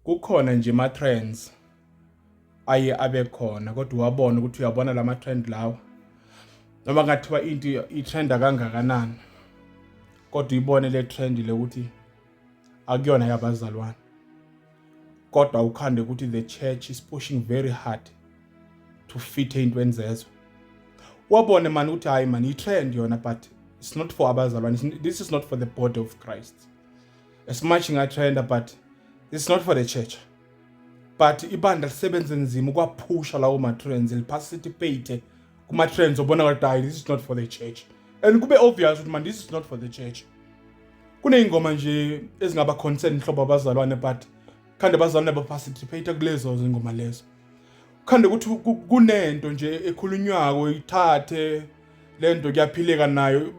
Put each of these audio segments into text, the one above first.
Kukhona nje ama-trends aye abe khona kodwa wabona ukuthi uyabona lama-trend lawa noma ngathiwa into i-trenda kangakanani kodwa uyibone le trend le ukuthi akuyona yabazalwane, kodwa ukhande ukuthi the church is pushing very hard to fit ey'ntweni zezwe. Wabone man ukuthi hayi man i-trend yona but it's not for abazalwane, this is not for the body of Christ. As much inga-trenda but this is not for the church. But ibandla lisebenze nzima ukwaphusha lawo ma-trends, liparticipate kuma-trends obona ukuthi hayi this is not for the church. And kube obvious ukuthi man this is not for the church. Kuney'ngoma nje ezingaba concern hlobo abazalwane but khande abazalwane baparticipate kulezo zingoma lezo. Khande ukuthi kunento nje ekhulunywako ithathe lento kuyaphileka nayo.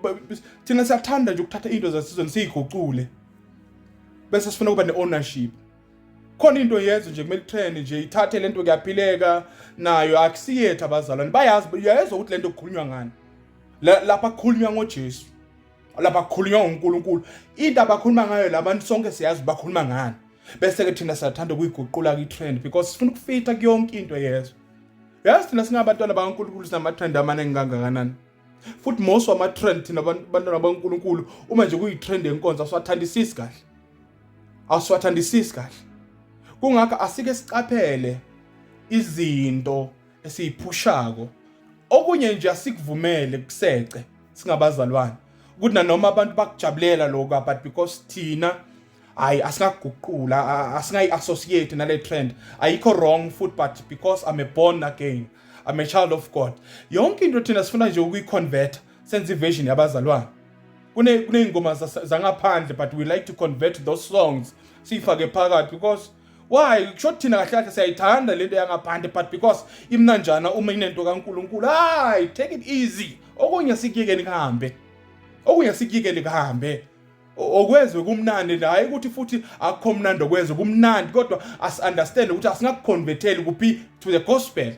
Thina siyathanda nje ukuthatha into zasizwe siyigucule bese sifuna ukuba ne-ownership. Khona into yenze nje kumele trend nje ithathe lento kuyaphileka nayo akusiyethu abazalwane bayazi uyezwa ukuthi lento kukhulunywa ngani. Lapha kukhulunywa ngoJesu, lapha kukhulunywa ngoNkulunkulu. Into abakhuluma ngayo labantu sonke siyazi bakhuluma ngani. Bese ke thina siyathanda ukuyiguqula ku-trend because sifuna ukufita kuyonke into yezwe. Yazi thina singabantwana bakaNkulunkulu sinama-trend amaningi kangakanani. Futhi most wama-trend thina bantwana bakaNkulunkulu uma nje kuyi-trend yenkonzo asiwathandisisi kahle. Asiwathandisisi kahle. Kungakho asike sicaphele izinto esiyiphushako. Okunye nje asikuvumele kusece singabazalwane. Ukuthi nanoma abantu bakujabulela lokho but because thina hayi asikaguqula asingayi-associate nale trend. Ayikho wrong futhi but because I'm a born again, I'm a child of God. Yonke into thina sifuna nje ukuyi-convert senze i-version yabazalwane. Kuney'ngoma zangaphandle but we like to convert those songs siyifake phakathi because why kusho thina kahle kahle siyayithanda lento yangaphandle but because imnanjana uma inento kaNkulunkulu hayi take it easy. Okunye sikuyekeni kuhambe. Okunye sikuyekeli kuhambe. Okwezwe kumnandi hayi ukuthi futhi akukho mnandi okwezwe kumnandi kodwa as understand ukuthi asingakuconverteli kuphi to the gospel.